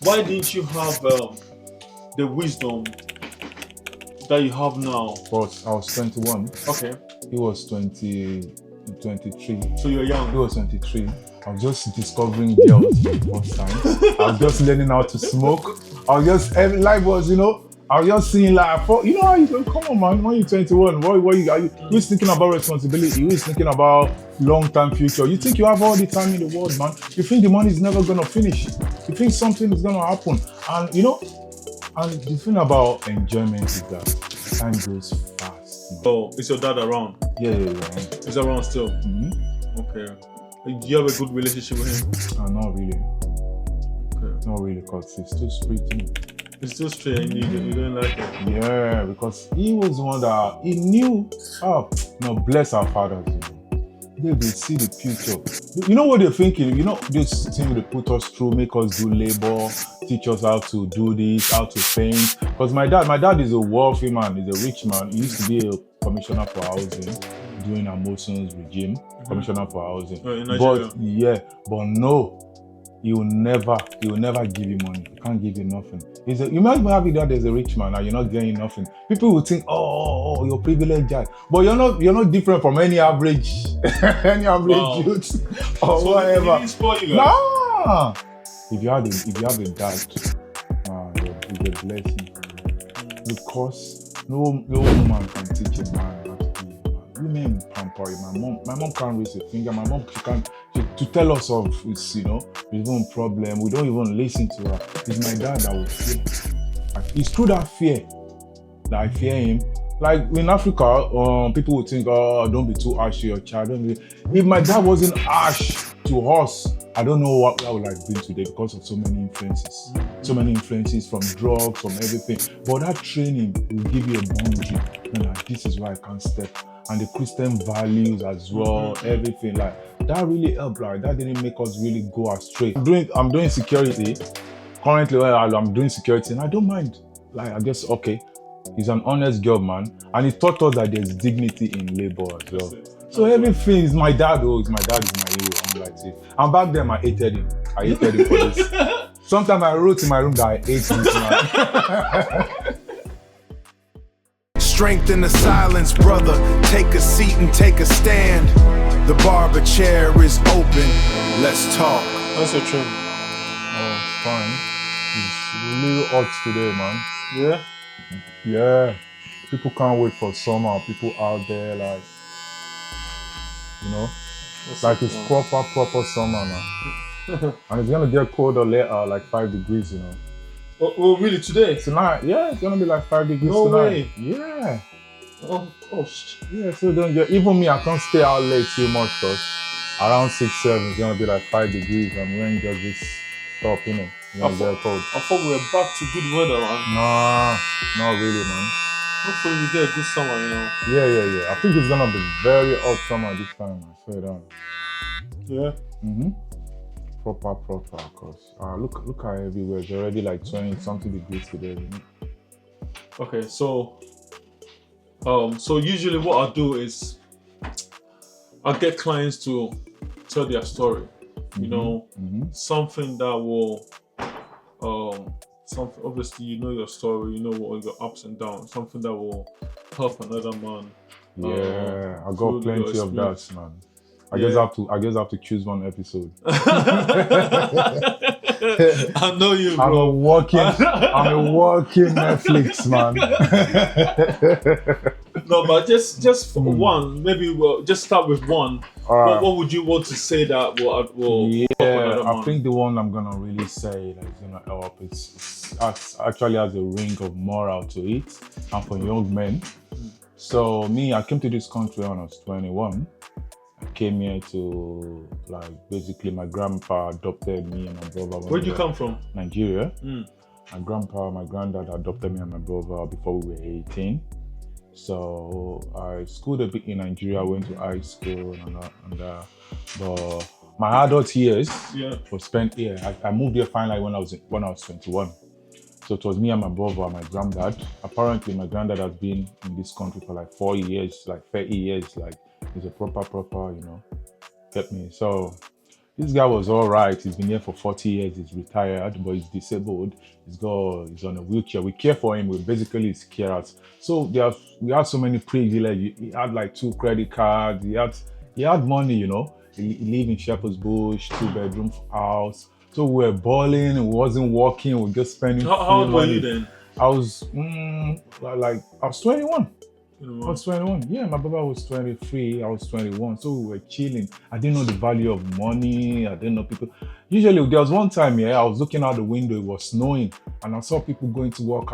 Why didn't you have the wisdom that you have now? But I was 21. Okay. He was 23. So you're young. He was 23. I was just discovering girls for the first time. I was just learning how to smoke. I was just, every life was, I was just seeing like, how you go, come on, man, when you're 21, what you always thinking about responsibility, you always thinking about long-term future. You think you have all the time in the world, man. You think the money is never gonna finish. You think something is gonna happen. And and the thing about enjoyment is that time goes fast. Man. Oh, is your dad around? Yeah. He's around still? Mm-hmm. Okay. Do you have a good relationship with him? Not really. Okay. Not really, because he's too strict. It's still straight and you don't like it? Yeah, because he was the one that he knew. Bless our fathers. They see the future. You know what they're thinking? This thing they put us through, make us do labor, teach us how to do this, how to paint. Because my dad is a wealthy man, he's a rich man. He used to be a commissioner for housing during Amosun's regime, commissioner for housing. In Nigeria. But no. He will never give you money. He can't give you nothing. You might have it that there's a rich man and you're not getting nothing. People will think, oh, you're privileged guy. But you're not different from any average youth or So whatever. He didn't spoil you guys? Nah. If you have a dad, it's a blessing. Because no woman can teach a man how to be a man. Women pamper you. My mom can't raise a finger. My mom to tell us of his own problem. We don't even listen to her. It's my dad that will fear. It's through that fear that I fear him. Like in Africa, people would think, don't be too harsh to your child. If my dad wasn't harsh to us, I don't know what I would have been today because of so many influences. So many influences from drugs, from everything. But that training will give you a boundary. This is where I can't step. And the Christian values as well, everything like that really helped. Like that didn't make us really go astray. I'm doing security. Currently, I'm doing security, and I don't mind. Like I guess he's an honest job, man, and he taught us that there's dignity in labor as well. So everything is my dad. My dad is my hero. I'm like this. And back then, I hated him. For this. Sometimes I wrote in my room that I hate this man. Strength in the silence, brother. Take a seat and take a stand. The barber chair is open. Let's talk. That's so true. Oh, fine. It's really hot today, man. Yeah? Yeah. People can't wait for summer. People out there, like, That's it's proper summer, man. And it's gonna get colder later, like 5 degrees, Oh, really? Today? Tonight, yeah, it's gonna be like 5 degrees no tonight. Way. Yeah. Oh. Yeah, so don't get, even me, I can't stay out late too much because around 6, 7, it's gonna be like 5 degrees and rain just this top, It's gonna get cold. I thought we were back to good weather, man. Nah, not really, man. Hopefully we get a good summer, Yeah. I think it's gonna be very hot summer this time, I swear down. Yeah? Proper, cause look how everywhere. It's already like 20-something degrees today. Okay, so usually what I do is I get clients to tell their story. Something that will obviously your story, what your ups and downs, something that will help another man. Yeah, I got plenty of that, man. I guess I have to choose one episode. I know you, bro. I'm a walking Netflix, man. No, but just for one, maybe we'll just start with one. What would you want to say that will Yeah, I think the one I'm gonna really say that is gonna help it's actually has a ring of moral to it, and for young men. So I came to this country when I was 21. I came here to, basically my grandpa adopted me and my brother. Where'd you come from? Nigeria. My granddad adopted me and my brother before we were 18. So I schooled a bit in Nigeria, went to high school but my adult years were spent here. I moved here finally when I was 21. So it was me and my brother and my granddad. Apparently my granddad has been in this country for like 4 years, like 30 years, like he's a proper, get me. So This guy was all right. He's been here for 40 years. He's retired, but he's disabled. He's on a wheelchair. We care for him. We basically his carers. So we had so many privileges. He had like 2 credit cards. He had money, you know. He lived in Shepherd's Bush, 2-bedroom house. So we were balling. We wasn't working. We were just spending. How old were you then? I was 21. I was 21. Yeah, my brother was 23. I was 21. So we were chilling. I didn't know the value of money. I didn't know people. Usually, there was one time, I was looking out the window. It was snowing, and I saw people going to work.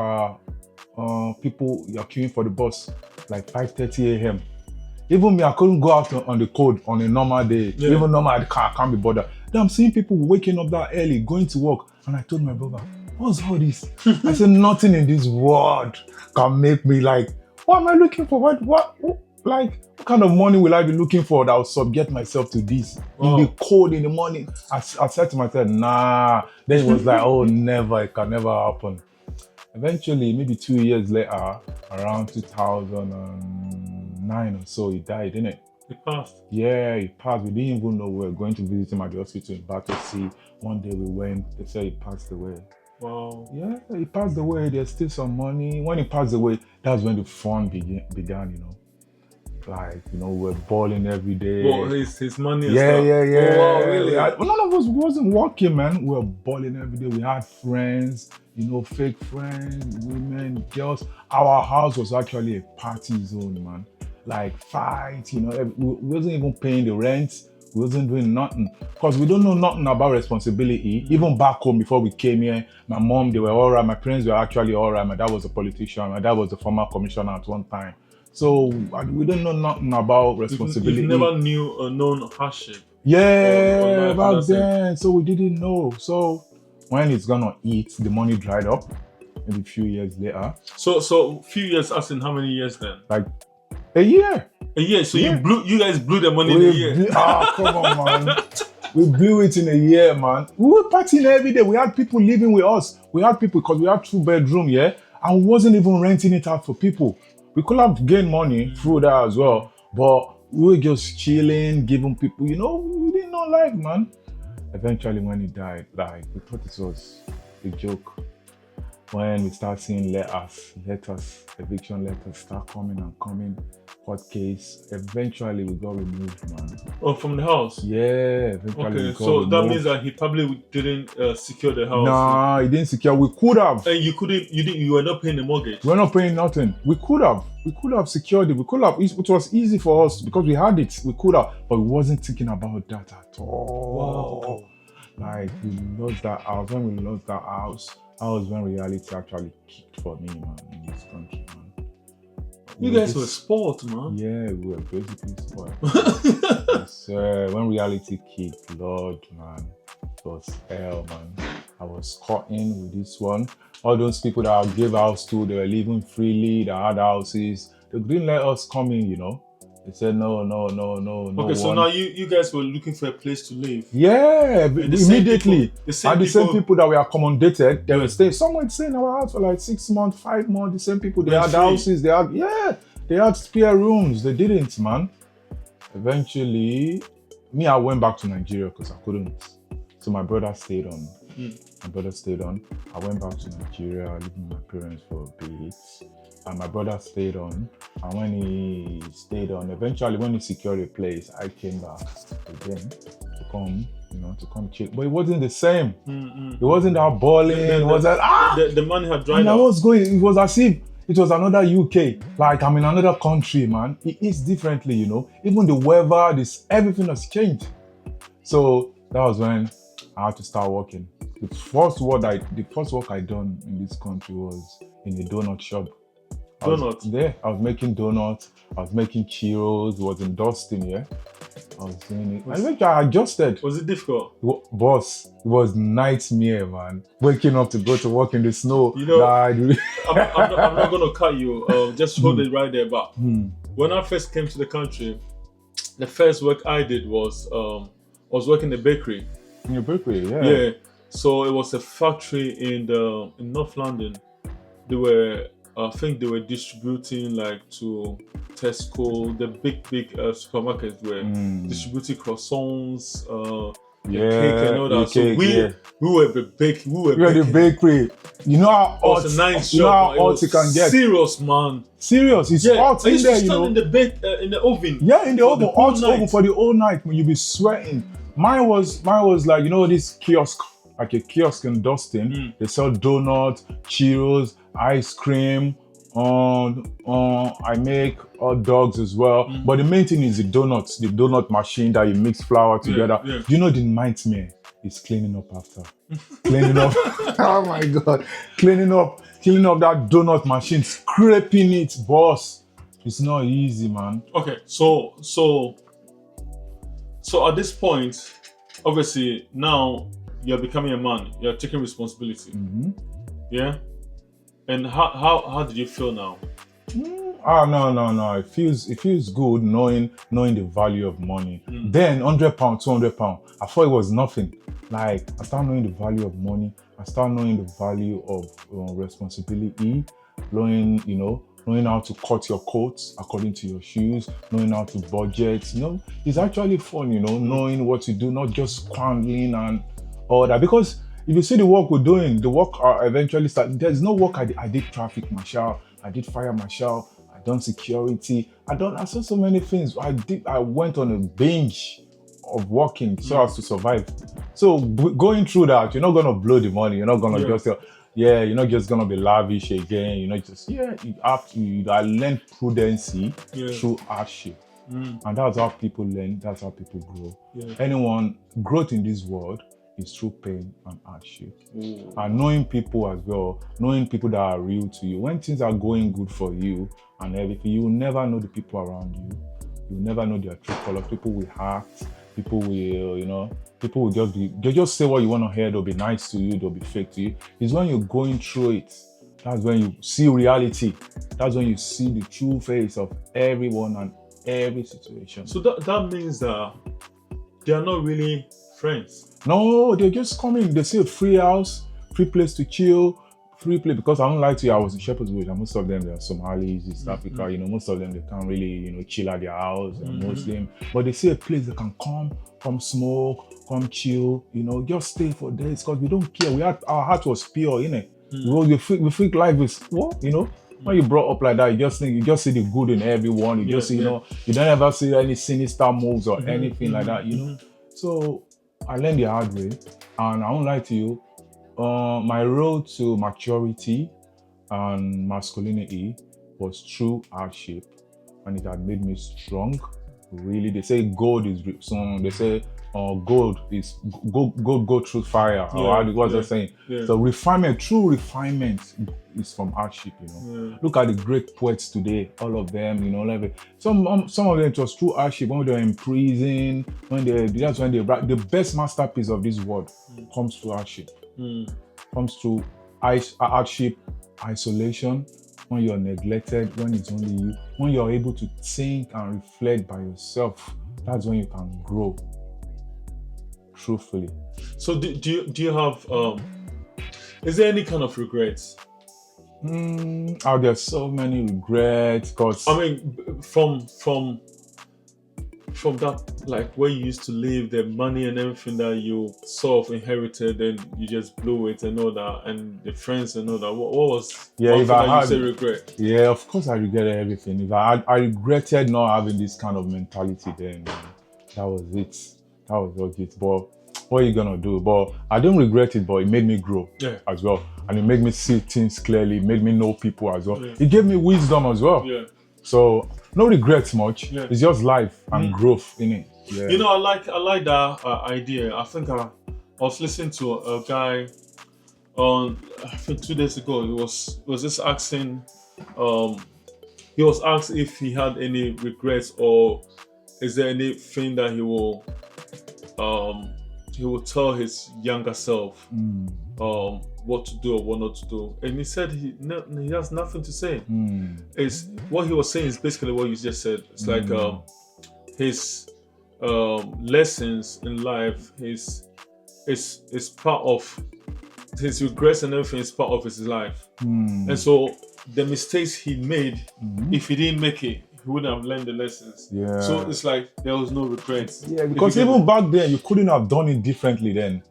People are queuing for the bus like 5:30 a.m. Even me, I couldn't go out on the cold on a normal day. Yeah. Even normal, I can't be bothered. Then I'm seeing people waking up that early, going to work, and I told my brother, "What's all this?" I said, "Nothing in this world can make me like." What am I looking for? What kind of money will I be looking for that will subject myself to this in the cold in the morning? I said to myself, nah. Then it was like, oh, never, it can never happen. Eventually, maybe 2 years later, around 2009 or so, he died, didn't it? He passed. Yeah, he passed. We didn't even know we were going to visit him at the hospital in Battersea. One day we went, they said he passed away. Wow. Yeah, he passed away. There's still some money. When he passed away, that's when the fun began, you know. Like, you know, we're balling every day. Well, his money and yeah, stuff. yeah. Oh, wow, really? None of us wasn't working, man. We were balling every day. We had friends, you know, fake friends, women, girls. Our house was actually a party zone, man. Like fights, you know. We wasn't even paying the rent. We wasn't doing nothing because we don't know nothing about responsibility. Even back home before we came here, my mom, they were all right. My parents were actually all right. My dad was a politician. My dad was a former commissioner at one time. So we don't know nothing about responsibility. You never known hardship. Yeah, back then. So we didn't know. So when it's gonna eat, the money dried up. Maybe a few years later. So few years, as in how many years then? Like a year. A year. So you guys blew the money in a year. Come on, man. We blew it in a year, man. We were partying every day. We had people living with us. We had people because we had 2-bedroom, and we wasn't even renting it out for people. We could have gained money through that as well, but we were just chilling, giving people, you know, we didn't know life, man. Eventually, when he died, like we thought this was a joke. When we start seeing letters, eviction letters start coming, court case. Eventually, we got removed, man. Oh, from the house? Yeah, eventually we got so removed. that means that he probably didn't secure the house. Nah, he didn't secure. We could have. And you were not paying the mortgage? We're not paying nothing. We could have secured it. We could have. It was easy for us because we had it. We could have, but we wasn't thinking about that at all. Wow. Like we lost that house. When we lost that house, that was when reality actually kicked for me, man, in this country, man. You guys were spoiled, man. Yeah, we were basically spoiled. Yes, when reality kicked, Lord, man, it was hell, man. I was caught in with this one. All those people that I gave house to, they were living freely, they had houses. They didn't let us come in, you know. They said no. Okay, so now you guys were looking for a place to live. Yeah, immediately. The same people that were accommodated, they were staying. Someone staying in our house for like 6 months, 5 months. The same people, they had houses, they had spare rooms. They didn't, man. Eventually, I went back to Nigeria because I couldn't. So my brother stayed on. I went back to Nigeria, lived with my parents for a bit. And my brother stayed on. And when he stayed on, eventually when he secured a place, I came back again to come chill. But it wasn't the same. It wasn't that balling. It was like, the money had dried up. up. It was as if it was another UK. Like I'm in another country, man. It is differently, you know. Even the weather, everything has changed. So that was when I had to start working. The first work I done in this country was in a donut shop. I was making donuts. I was making churros. It was in Dustin, I was doing it. I adjusted. Was it difficult? Boss, it was nightmare, man. Waking up to go to work in the snow. You know, I'm not going to cut you. Just hold it right there. But when I first came to the country, the first work I did was working in a bakery. In a bakery, yeah. Yeah. So it was a factory in North London. I think they were distributing like to Tesco, the big supermarkets were distributing croissants, cake and all that. the So cake, yeah. we were the baking. We You're the bakery. You know how It was hot, a nice you know shop. how Man. It hot was it can get. serious, man. Serious, it's Yeah, hot I in used there, to you stand know. in the bake in the oven. Yeah, in the for oven, whole hot night. oven for the whole night when you be sweating. Mine was like, you know, this kiosk, like a kiosk in Dustin. They sell donuts, Cheetos, ice cream. I make hot dogs as well. But the main thing is the donuts, the donut machine that you mix flour together. Yeah. Do you know the nightmare is cleaning up after? Cleaning up. Oh my God. Cleaning up that donut machine, scraping it, boss. It's not easy, man. Okay, so at this point, obviously now you're becoming a man. You're taking responsibility. Yeah. And how did you feel now? No. It feels good knowing the value of money. Then £100, £200, I thought it was nothing. Like I started knowing the value of money. I started knowing the value of responsibility. Knowing how to cut your coats according to your shoes, knowing how to budget. It's actually fun. Knowing what to do, not just squandering and all that. Because if you see the work we're doing, the work eventually start. There's no work I did traffic marshal, I did fire marshal, I done security, I saw so many things. I went on a binge of working so as to survive. So going through that, you're not gonna blow the money. You're not gonna just you're not just gonna be lavish again. You have to. I learned prudency through hardship. And that's how people learn. That's how people grow. Growth in this world is through pain and hardship. And knowing people as well, knowing people that are real to you. When things are going good for you and everything, you will never know the people around you. You will never know their true colors. People will act. People will just say what you want to hear. They'll be nice to you. They'll be fake to you. It's when you're going through it. That's when you see reality. That's when you see the true face of everyone and every situation. So that means that they are not really friends. No, they're just coming. They say free house, free place to chill, free place. Because I don't lie to you, I was in Shepherd's Bush, and most of them, they're Somalis, East Africa. Most of them, they can't really, chill at their house. They're Muslim. But they see a place they can come smoke, come chill, just stay for days. Because we don't care. Our heart was pure, innit? We think life is, when you brought up like that, you just see the good in everyone. You just see, you don't ever see any sinister moves or anything like that, So I learned the hard way, and I won't lie to you. My road to maturity and masculinity was through hardship, and it had made me strong. Really, they say gold is so. They say gold is go through fire. What's they saying? So true refinement is from hardship. Look at the great poets today. All of them, some of them it was through hardship. When they're in prison, that's when they write the best masterpiece of this world comes through hardship. Comes through hardship, isolation. When you're neglected, when it's only you, when you're able to think and reflect by yourself, that's when you can grow. Truthfully. So do you have is there any kind of regrets? There's so many regrets because I mean from that, like where you used to live, the money and everything that you sort of inherited and you just blew it and all that, and the friends and all that. What was if I had, you say regret? Yeah, of course I regretted everything. If I regretted not having this kind of mentality then, that was it. That was it. But what are you gonna do? But I don't regret it, but it made me grow as well. And it made me see things clearly, it made me know people as well. It gave me wisdom as well. So no regrets much. It's just life and growth in it. I like that idea. I think I was listening to a guy on, I think 2 days ago. He was just asking, he was asked if he had any regrets or is there anything that he will tell his younger self what to do or what not to do, and he said he has nothing to say. It's what he was saying is basically what you just said. It's like his lessons in life, his part of his regrets and everything is part of his life, and so the mistakes he made, if he didn't make it, he wouldn't have learned the lessons. Yeah. So it's like there was no regrets. Yeah, because even back then you couldn't have done it differently then.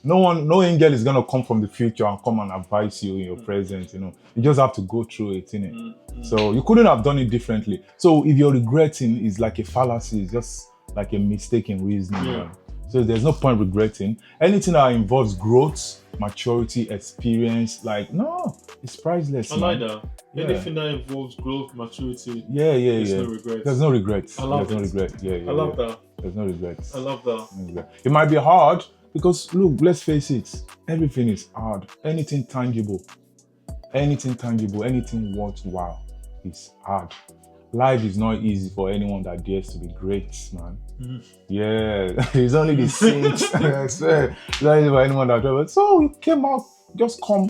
No angel is gonna come from the future and come and advise you in your present, you know. You just have to go through it, innit? So you couldn't have done it differently. So if you're regretting, it's like a fallacy, it's just like a mistake in reasoning. Yeah. Man. So there's no point regretting. Anything that involves growth, maturity, experience, like no, it's priceless. I like that. Anything that involves growth, maturity. There's no regrets. There's no regrets. I love There's no regret. I love that. There's no regrets. I love that. It might be hard because look, let's face it, everything is hard. Anything tangible, anything worthwhile is hard. Life is not easy for anyone that dares to be great, man. Yeah, it's only the saints. I swear, it's not easy for anyone that does. So you came out, just come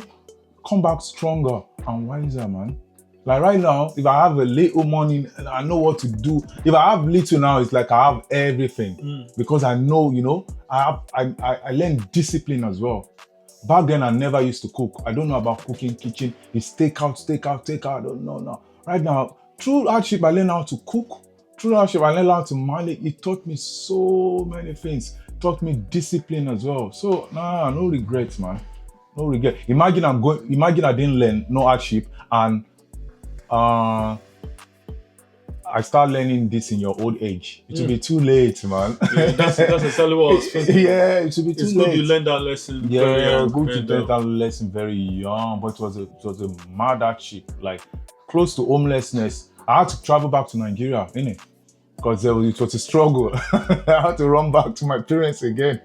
back stronger and wiser, man. Like right now, if I have a little money and I know what to do, if I have little now, it's like I have everything because I know, you know, I learned discipline as well. Back then, I never used to cook. I don't know about cooking, kitchen. It's take out. I don't know now. Right now, through hardship, I learned how to cook. Through hardship, I learned how to manage. It taught me so many things. It taught me discipline as well. So, no regrets, man. No regret. Imagine I didn't learn no hardship and I start learning this in your old age. It will be too late, man. Yeah, that's exactly what I was thinking. Yeah, it will be too late. It's good you learned that lesson very young. Yeah, good to learn that lesson very young, but it was a mad hardship, like close to homelessness. I had to travel back to Nigeria, innit? Because it was a struggle. I had to run back to my parents again.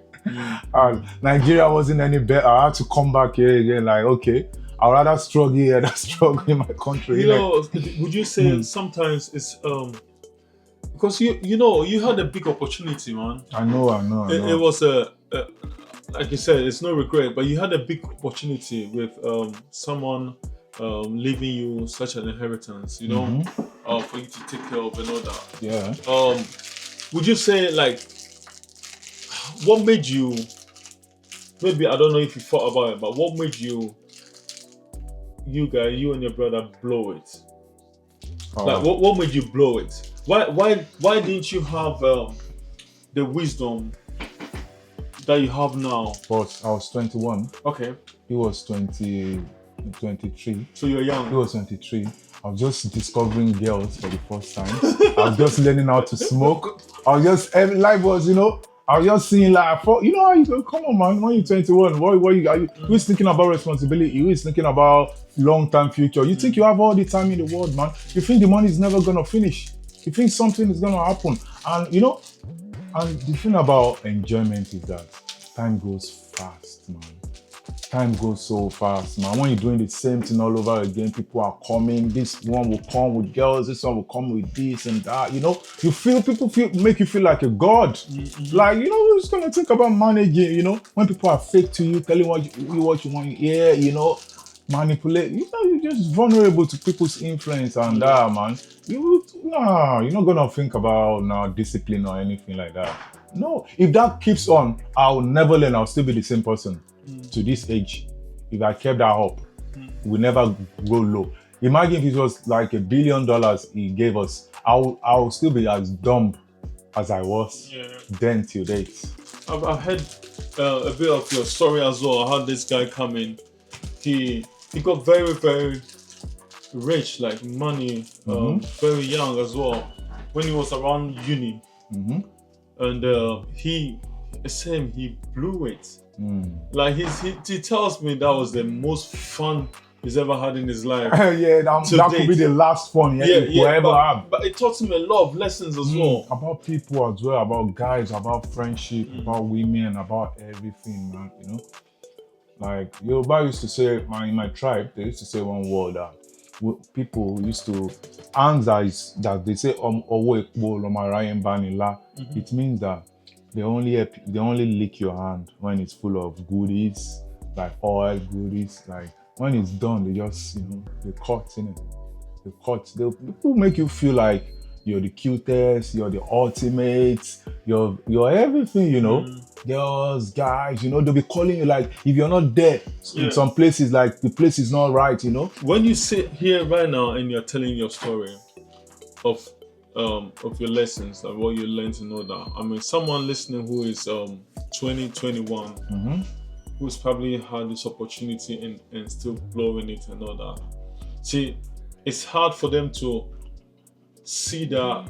And Nigeria wasn't any better. I had to come back here again, like, okay, I'd rather struggle here than struggle in my country. You know, would you say sometimes it's because you had a big opportunity, man. I know. It was like you said, it's no regret, but you had a big opportunity with someone leaving you such an inheritance, you know, for you to take care of and all that. Yeah. Would you say, like, what made you? Maybe I don't know if you thought about it, but what made you and your brother blow it? Like, what made you blow it? Why didn't you have the wisdom that you have now? But I was 21. Okay. He was 23. So you're young. He was 23. I was just discovering girls for the first time. I was just learning how to smoke. Life was, I was just seeing like, how you go, come on, man, when you're 21, what you are you always thinking about responsibility, you always thinking about long-term future. You think you have all the time in the world, man. You think the money is never gonna finish. You think something is gonna happen. And and the thing about enjoyment is that time goes fast, man. Time goes so fast, man. When you're doing the same thing all over again, people are coming. This one will come with girls, this one will come with this and that. People make you feel like a god. Like, we're just gonna think about managing, when people are fake to you, telling what you want to hear, manipulate. You're just vulnerable to people's influence and that, man. You're not gonna think about discipline or anything like that. No, if that keeps on, I'll never learn. I'll still be the same person to this age. If I kept that up, we'll never go low. Imagine if it was like $1 billion he gave us. I'll still be as dumb as I was then till date. I've heard a bit of your story as well. How this guy come in, he got very, very rich, like money, very young as well. When he was around uni. And he blew it. Like he tells me that was the most fun he's ever had in his life. That could be the last fun he will ever have. But it taught him a lot of lessons as well. About people as well, about guys, about friendship, about women, about everything, man. Like Yoruba used to say, in my tribe, they used to say one word that people used to answer that they say it means that they only lick your hand when it's full of goodies, like oil goodies. Like when it's done, they just they cut in it. They cut. People make you feel like you're the cutest, you're the ultimate, you're everything. Girls, guys, they'll be calling you like if you're not there in some places, like the place is not right. When you sit here right now and you're telling your story of of your lessons and what you learned and all that. I mean, someone listening who is 20, 21, who's probably had this opportunity and still blowing it and all that. See, it's hard for them to see that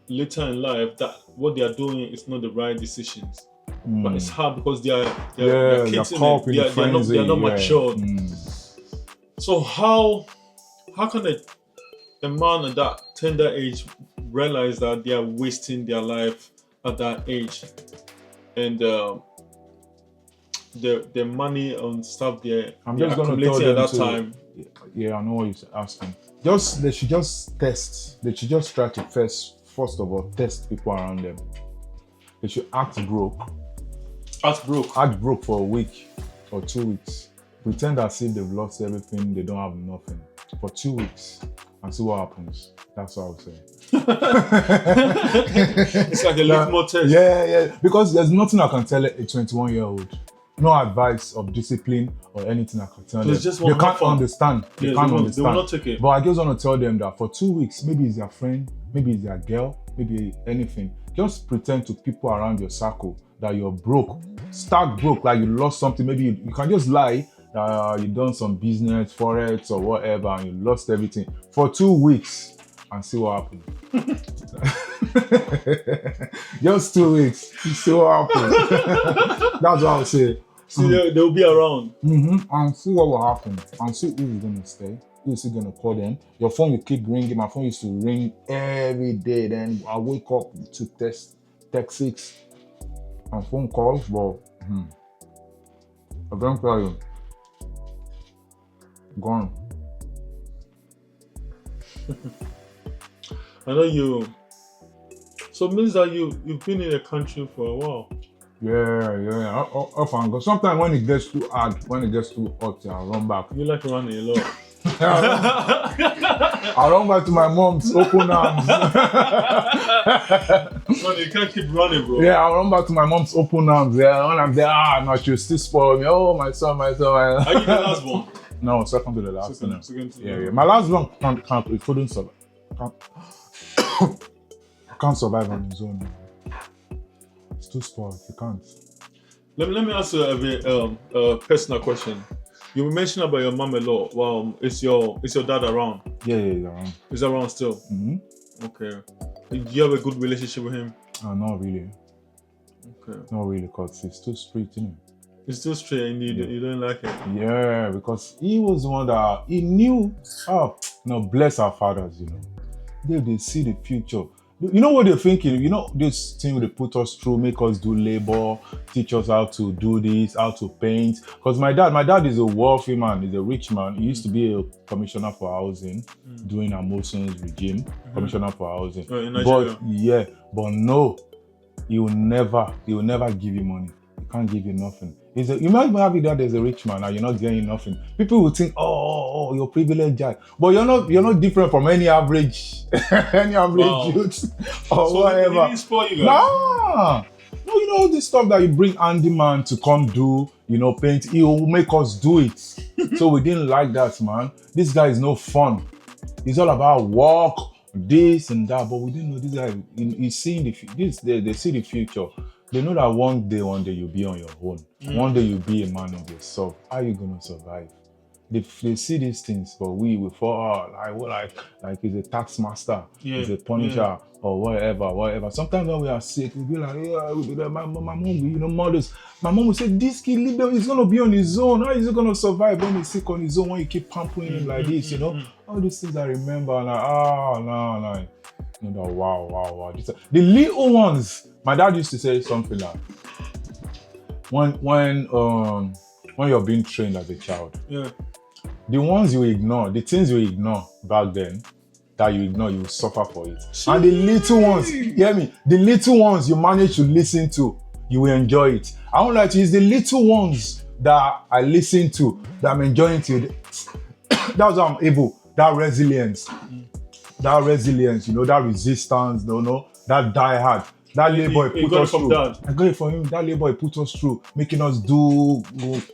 later in life that what they are doing is not the right decisions. But it's hard because they're kids in it. They're not matured. So how can a man at that tender age realize that they are wasting their life at that age, and the money and stuff they're accumulating at that time? Yeah, I know what you're asking. They should just test. They should just try to first of all test people around them. They should act broke. Act broke for a week or 2 weeks. Pretend as if they've lost everything, they don't have nothing for 2 weeks and see what happens. That's what I would say. It's like a litmus test. Yeah. Because there's nothing I can tell a 21-year-old. No advice of discipline or anything I can tell them. They can't understand. They will not take it. But I just want to tell them that for 2 weeks, maybe it's their friend, maybe it's their girl, maybe anything. Just pretend to people around your circle that you're broke. Start broke, like you lost something. Maybe you can just lie that you done some business, forex or whatever, and you lost everything for 2 weeks and see what happens. Just 2 weeks, see what happens. That's what I would say. See, they'll be around. And see what will happen. And see who is going to stay. Who is going to call them? Your phone will keep ringing. My phone used to ring every day. Then I wake up to Ep.6 and phone calls, but eventually gone. I know you. So it means that you've been in the country for a while. Yeah. Off and go. Sometimes when it gets too hard, when it gets too hot, I run back. You like running a lot. I run back to my mom's open arms. No, you can't keep running, bro. Yeah, I run back to my mom's open arms. Yeah, when I'm there, no, she'll still spoil me. Oh, my son. Are you the last one? No, second to the last one. Second to Yeah. My last one it couldn't survive. Can't survive on his own. It's too spoiled. You can't. Let me ask you a personal question. You mentioned about your mom a lot. Is your dad around? Yeah, he's around. He's around still? Okay. Do you have a good relationship with him? Not really. Okay. Not really, because he's too strict, you know. He's too strict and you don't like it? Yeah, because he was the one that he knew. Bless our fathers, you know. They see the future. You know what they're thinking? You know, this thing they put us through, make us do labor, teach us how to do this, how to paint. Because my dad is a wealthy man, he's a rich man. He used to be a commissioner for housing during Amosun's regime, commissioner for housing. In Nigeria. But no, he will never give you money. He can't give you nothing. You might be happy that there's a rich man and you're not getting nothing. People will think, oh, you're privileged guy. But you're not different from any average youth or so whatever. He didn't spoil you guys? No, you know this stuff that you bring handyman to come do, paint, he will make us do it. So we didn't like that, man. This guy is no fun. It's all about work, this and that. But we didn't know this guy. He's seeing they see the future. They know that one day you'll be on your own. One day you'll be a man of yourself. How are you gonna survive? They see these things, but we fall like he's a tax master, he's a punisher, or whatever. Sometimes when we are sick, we'll be like, my mom, mothers. My mom will say, this kid, leave him, he's gonna be on his own. How is he gonna survive when he's sick on his own? When you keep pampering him like this, all these things I remember. Like, wow. The little ones. My dad used to say something like, when you're being trained as a child, the ones you ignore, the things you ignore back then, that you ignore, you will suffer for it. And the little ones, hear me, the little ones you manage to listen to, you will enjoy it. I won't lie to you, it's the little ones that I listen to that I'm enjoying to. That's how I'm able, that resilience, that resistance, that die hard. That labor he You put got it us from through. dad. I got it from him. That labor he put us through, making us do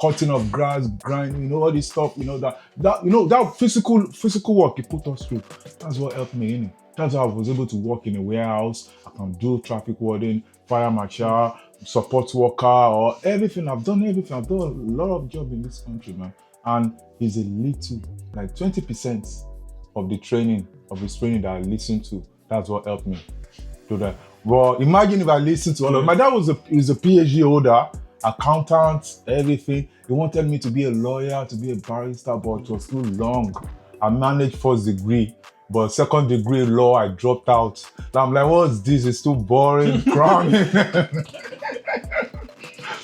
cutting of grass, grinding, all this stuff. That physical work he put us through. That's what helped me. That's how I was able to work in a warehouse. I can do traffic warding, fire marshal, support worker, or everything. I've done everything. I've done a lot of job in this country, man. And it's a little, like 20% of his training that I listened to. That's what helped me do that. Well, imagine if I listened to all of my dad was a PhD holder, accountant, everything. He wanted me to be a lawyer, to be a barrister, but it was too long. I managed first degree, but second degree law, I dropped out. And I'm like, what's this? It's too boring, cramming.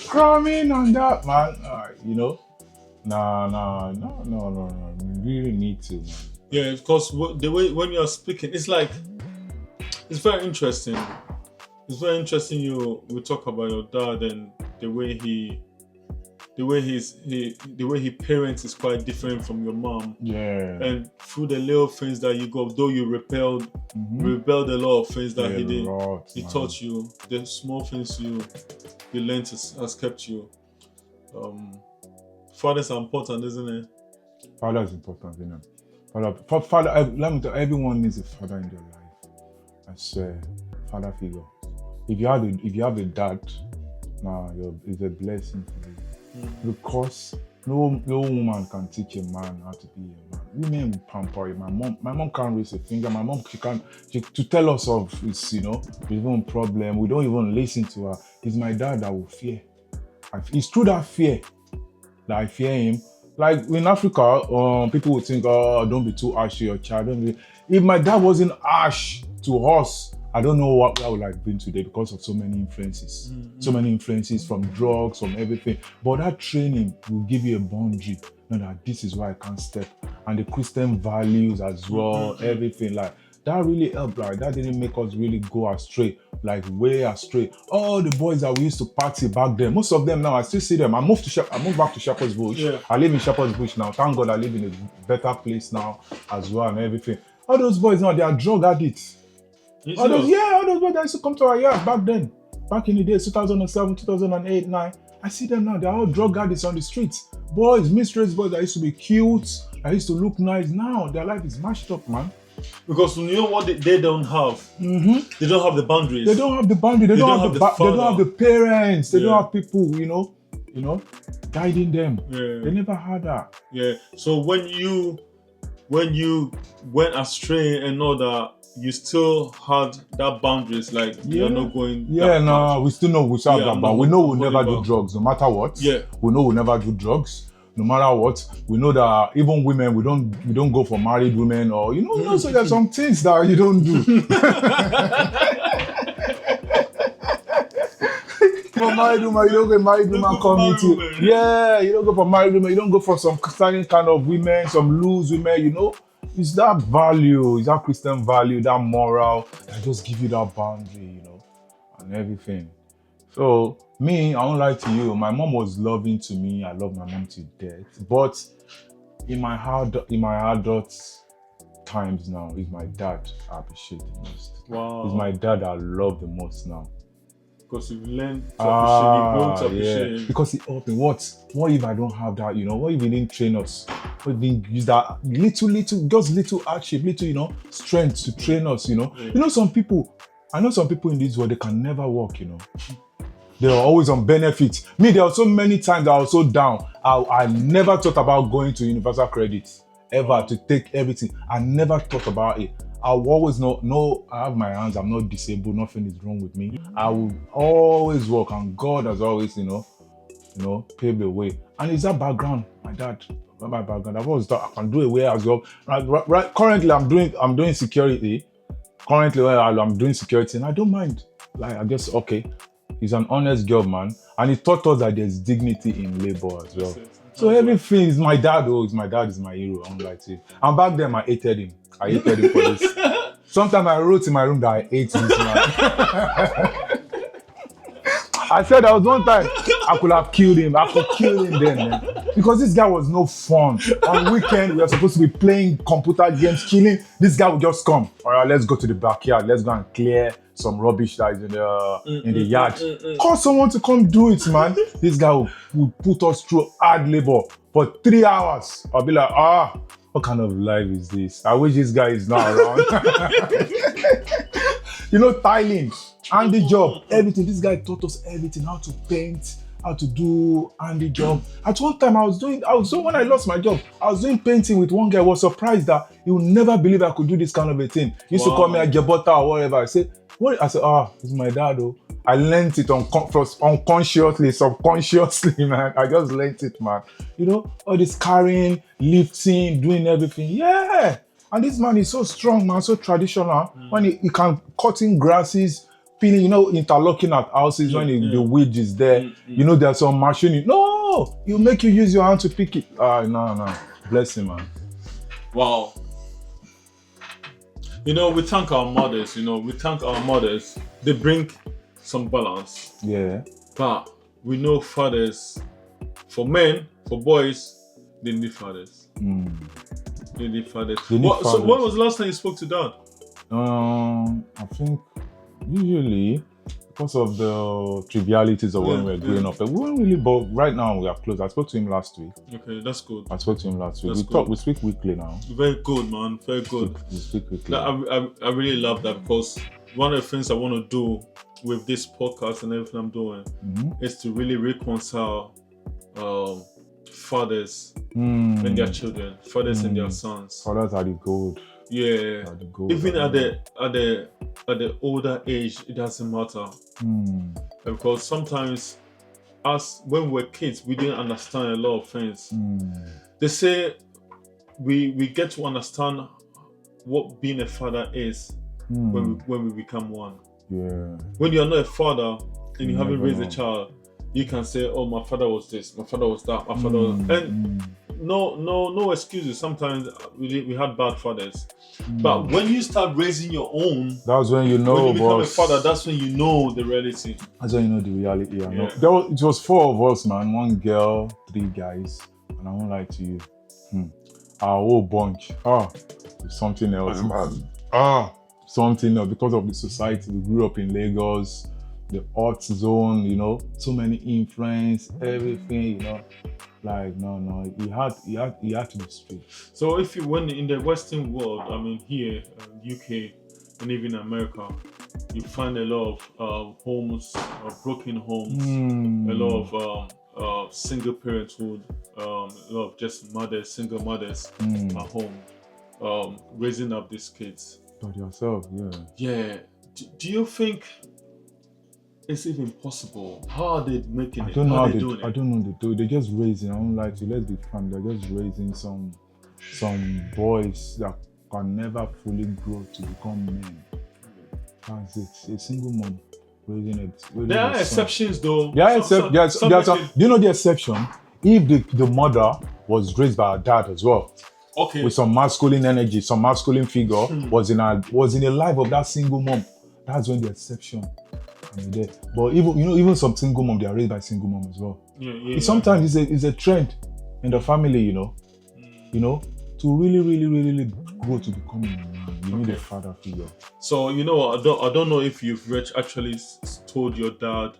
Cramming on that, man. No. You really need to, man. Yeah, because the way when you're speaking, it's like, it's very interesting. It's very interesting we talk about your dad and the way he parents is quite different from your mom. Yeah. And through the little things that you go, though you rebelled a lot of things that he did. He taught you. The small things you learned has kept you. Fathers are important, isn't it? Father is important, Father, let me tell you, everyone needs a father in their life. I swear, father figure. If you have a dad, it's a blessing for you. Because no woman can teach a man how to be a man. Women pamper it. My mom can't raise a finger. My mom, she to tell us of his, even problem. We don't even listen to her. It's my dad that will fear. It's through that fear that I fear him. Like in Africa, people would think, oh, don't be too harsh to your child. If my dad wasn't harsh to us, I don't know where I would have been today because of so many influences. So many influences from drugs, from everything. But that training will give you a boundary. Know that this is where I can't step. And the Christian values as well, everything like that really helped. Like that didn't make us really go astray, like way astray. All the boys that we used to party back then, most of them now I still see them. I moved back to Shepherd's Bush. Yeah. I live in Shepherd's Bush now. Thank God I live in a better place now as well and everything. All those boys now, they are drug addicts. All those boys that used to come to our yard back then, back in the days, 2007, 2008, 9. I see them now. They're all drug addicts on the streets. Boys, mistress boys that used to be cute, that used to look nice. Now their life is mashed up, man. Because you know what they don't have? They don't have the boundaries. They don't have the boundary. They don't have the parents. They don't have people, guiding them. Yeah. They never had that. Yeah. So when you went astray and all that, you still had that boundaries, like you're not going. Yeah, no, we still know we still have that, but we know we'll never do drugs, no matter what. Yeah. We know we'll never do drugs. No matter what, we know that even women, we don't go for married women or so there's some things that you don't do. For married women, you don't go married women community. Yeah, you don't go for married women, you don't go for some certain kind of women, some loose women, It's that value, it's that Christian value, that moral that just give you that boundary, and everything. So me, I won't lie to you. My mom was loving to me. I love my mom to death. But in my adult times now, it's my dad I appreciate the most. Wow. It's my dad I love the most now. Because you've learned to appreciate. You've grown to appreciate him. Because he helped me. What if I don't have that? What if he didn't train us? What if he didn't use that little hardship, little strength to train us? I know some people in this world, they can never walk. They are always on benefits. Me, there are so many times I was so down. I never thought about going to universal credit ever to take everything. I never thought about it. I will always know I have my hands. I'm not disabled. Nothing is wrong with me. I will always work, and God has always, paved the way. And it's that background, my dad. My background. I've always thought I can do it well as well. Right. Currently, I'm doing security. I'm doing security, and I don't mind. Like I guess he's an honest girl, man, and he taught us that there's dignity in labor as well. So everything is my dad. My dad is my hero. I'm like, and back then I hated him. For this. Sometimes I wrote in my room that I hate this man. I said there was one time I could have killed him. I could kill him then, man. Because this guy was no fun. On weekend, we were supposed to be playing computer games, chilling. This guy would just come. All right, let's go to the backyard. Let's go and clear some rubbish that is in the yard. Call someone to come do it, man. This guy will put us through hard labor for 3 hours. I'll be like, what kind of life is this? I wish this guy is not around. Tiling, handy job, everything. This guy taught us everything, how to paint, how to do handy job. At one time, when I lost my job, I was doing painting with one guy. I was surprised that he would never believe I could do this kind of a thing. He used to call me a Jabota or whatever. I said, what? I said, it's my dad, oh. I learned it unconsciously, subconsciously, man. I just learned it, man. All this carrying, lifting, doing everything. Yeah. And this man is so strong, man, so traditional. When he can cutting grasses, peeling, interlocking at houses when the weed is there. There's some machining. No, he'll make you use your hand to pick it. No. Bless him, man. Wow. We thank our mothers, They bring some balance. Yeah. But we know fathers, for men, for boys, they need fathers. They need fathers. So when was the last time you spoke to dad? I think usually because of the trivialities of when we were growing up. We weren't really, but right now we are close. I spoke to him last week. Okay, that's good. I spoke to him last week. We speak weekly now. Very good, man. Very good. We speak weekly. I really love that because one of the things I want to do with this podcast and everything I'm doing is to really reconcile fathers and their children, fathers and their sons. Fathers are the gold. Yeah. Even at the older age, it doesn't matter. Because sometimes when we were kids, we didn't understand a lot of things. They say we get to understand what being a father is when we become one. Yeah. When you're not a father and you haven't raised a child, you can say, "Oh, my father was this, my father was that, my father was..." And no excuses. Sometimes we had bad fathers. But when you start raising your own, that's when you know. When you become a father, that's when you know the reality. That's when you know the reality. It was 4 of us, man. 1 girl, 3 guys, and I won't lie to you. Our whole bunch. Something else, man. Something else because of the society. We grew up in Lagos, the art zone. So many influence, everything. Like no, he had to be straight. So if you went in the Western world, I mean here, UK, and even America, you find a lot of homes, broken homes, a lot of single parenthood, a lot of just single mothers at home, raising up these kids. By yourself, yeah. Do you think it's even possible? How are they making it? I don't know how they do it. I don't know they do it. They're just raising. I don't like to. Let's be frank. They're just raising some boys that can never fully grow to become men. That's it. A single mom raising it. There are exceptions, though. Do you know the exception? If the mother was raised by her dad as well. Okay. With some masculine energy, some masculine figure was in the life of that single mom. That's when the exception. But even some single mom, they are raised by single mom as well. Sometimes it's a trend in the family, to really, really, really, really grow to become a man. You need a father figure. So I don't know if you've actually told your dad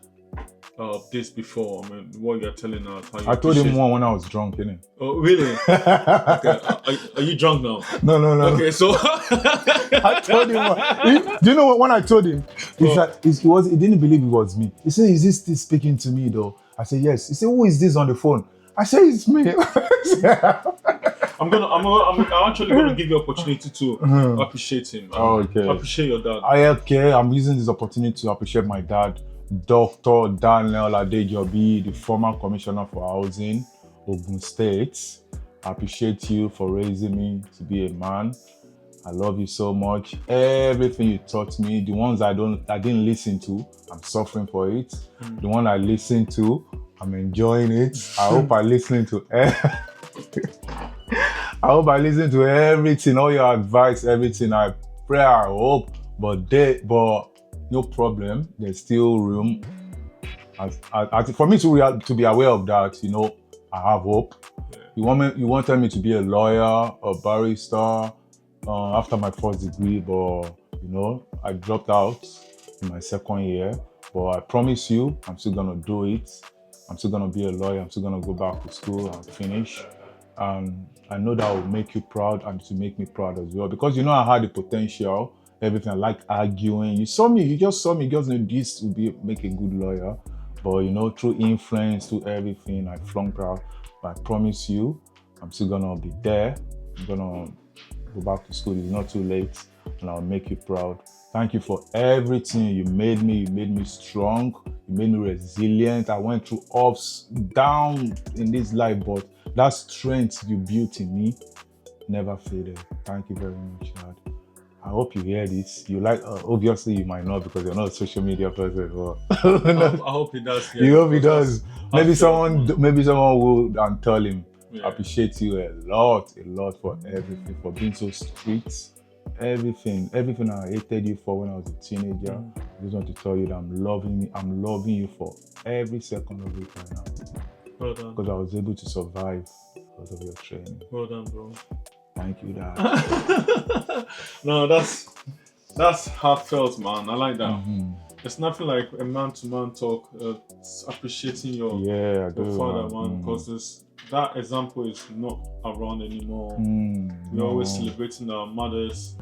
this before. I mean, what you're telling us. I told him one when I was drunk, innit? Oh, really? Okay. Are you drunk now? No. Okay, so I told him one. Do you know what? When I told him, he didn't believe it was me. He said, "Is this still speaking to me, though?" I said, "Yes." He said, "Who is this on the phone?" I said, "It's me." I'm actually gonna give you opportunity to appreciate him. Okay. Appreciate your dad. I'm using this opportunity to appreciate my dad, Dr. Daniel Adejobi, the former commissioner for housing, Ogun State. I appreciate you for raising me to be a man. I love you so much. Everything you taught me, the ones I didn't listen to, I'm suffering for it. The one I listened to, I'm enjoying it. I hope I listen to everything, all your advice, everything. I pray, I hope, but no problem. There's still room. For me to be aware of that, I have hope. Yeah. You wanted me to be a lawyer, a barrister after my first degree, but I dropped out. in my second year. But I promise you, I'm still gonna do it. I'm still gonna be a lawyer. I'm still gonna go back to school and finish. And I know that will make you proud and to make me proud as well. Because you know I had the potential, everything. I like arguing. You just saw me, you just know this will make a good lawyer. But you know, through influence, through everything, I flunked out. But I promise you, I'm still gonna be there. I'm gonna go back to school. It's not too late, and I'll make you proud. Thank you for everything. You made me strong. You made me resilient. I went through ups, down in this life, but that strength you built in me never faded. Thank you very much, Dad. I hope you hear this. You like, obviously you might not because you're not a social media person as well. I hope he does. You hope he does. Maybe someone will and tell him. Yeah. I appreciate you a lot for everything, for being so strict. Everything I hated you for when I was a teenager. I just want to tell you that I'm loving you for every second of it right now. Well done. Because I was able to survive because of your training. Well done, bro. Thank you, Dad. No, that's heartfelt, man. I like that. Mm-hmm. There's nothing like a man-to-man talk, appreciating your father, man, because that example is not around anymore. We're always celebrating our Mother's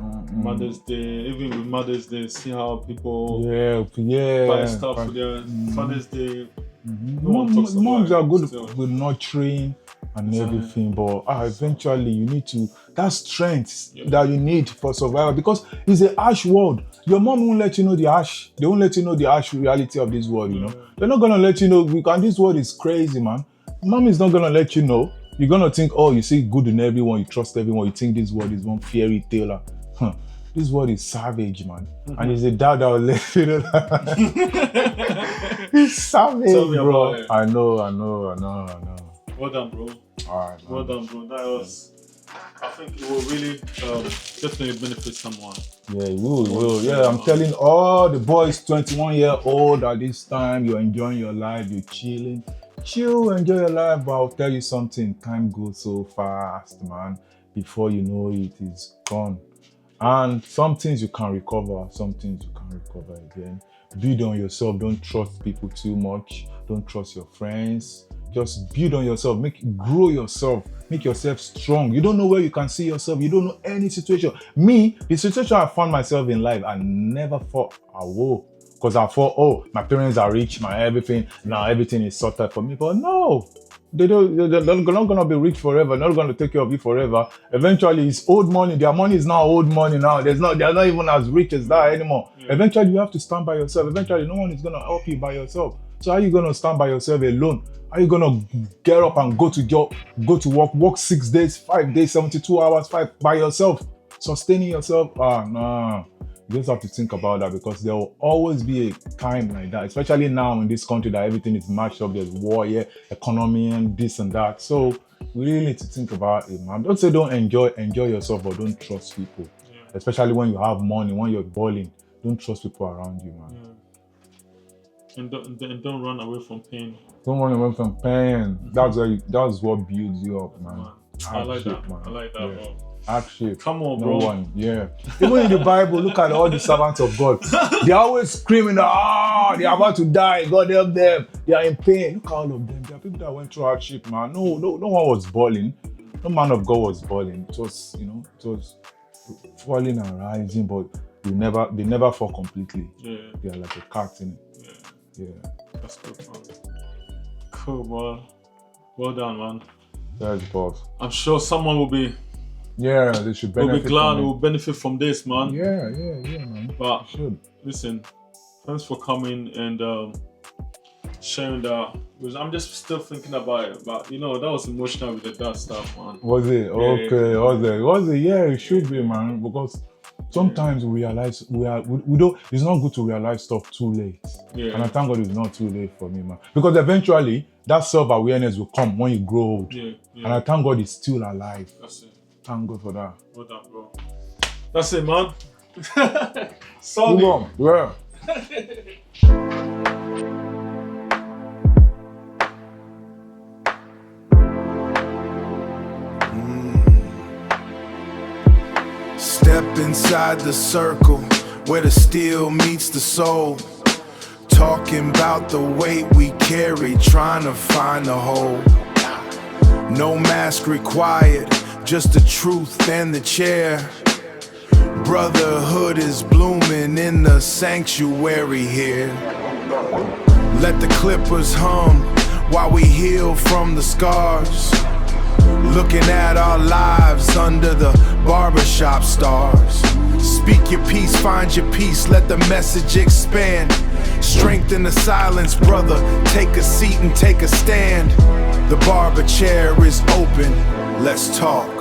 Day. Even with Mother's Day, see how people buy stuff for their Father's Day. No one talks about moms are good still. with nurturing and everything, but eventually you need to, that strength that you need for survival, because it's a harsh world. Your mom won't let you know the harsh. They won't let you know the harsh reality of this world, you know. They're not gonna let you know, because this world is crazy, man. Mom is not gonna let you know. You're gonna think, oh, you see good in everyone, you trust everyone, you think this world is one fairy tale. This world is savage, man. And it's a dad that will let you know that. It's savage, bro. I know. Well done, bro. All right, man. Well done, bro. That was, I think it will really definitely benefit someone. Yeah, it will. Yeah, I'm telling all the boys 21-year-old at this time, you're enjoying your life, you're chilling. Chill, enjoy your life, but I'll tell you something, time goes so fast, man. Before you know it, it's gone. And some things you can recover, some things you can't recover again. Build on yourself, don't trust people too much, don't trust your friends. Just build on yourself, grow yourself, make yourself strong. You don't know where you can see yourself, you don't know any situation. Me, the situation I found myself in life, I never thought I will. Because I thought, oh, my parents are rich, my everything, now everything is sorted for me. But no, they're not going to be rich forever, not going to take care of you forever. Eventually, it's old money. Their money is now old money now. They're not even as rich as that anymore. Yeah. Eventually, you have to stand by yourself. Eventually, no one is going to help you by yourself. So how are you going to stand by yourself alone? How are you going to get up and go to work 6 days, 5 days, 72 hours, by yourself, sustaining yourself? No. You just have to think about that, because there will always be a time like that, especially now in this country that everything is matched up. There's war, economy and this and that. So we really need to think about it, man. Don't say don't enjoy yourself, but don't trust people. Yeah. Especially when you have money, when you're balling, don't trust people around you, man. Yeah. And don't run away from pain. Don't run away from pain. That's what builds you up, man. I like that, man. I like that, bro. Actually, come on, bro. No one, yeah. Even in the Bible, look at all the servants of God. They're always screaming, they're about to die. God help them. They are in pain. Look at all of them. There are people that went through hardship, man. No one was bawling. No man of God was bawling. It was falling and rising, but they never fall completely. Yeah. They are like a cat in it. Yeah. That's good, man. Cool, man. Well done, man. That's boss. I'm sure someone will be. Yeah, they should benefit. We'll be glad we'll benefit from this, man. Yeah, man. But listen, thanks for coming and sharing that. Because I'm just still thinking about it. But that was emotional with the dad stuff, man. Was it? Okay, yeah. Was it? Yeah, it should be, man. Because sometimes we realize we don't. It's not good to realize stuff too late. Yeah. And I thank God it's not too late for me, man. Because eventually that self-awareness will come when you grow old. Yeah. And I thank God it's still alive. That's it. Thank God for that. Well done, bro. That's it, man. Solid. Move on. Step inside the circle, where the steel meets the soul. Talking about the weight we carry, trying to find the hole. No mask required, just the truth and the chair. Brotherhood is blooming in the sanctuary here. Let the clippers hum while we heal from the scars. Looking at our lives under the barbershop stars. Speak your peace, find your peace, let the message expand. Strength in the silence, brother, take a seat and take a stand. The barber chair is open, let's talk.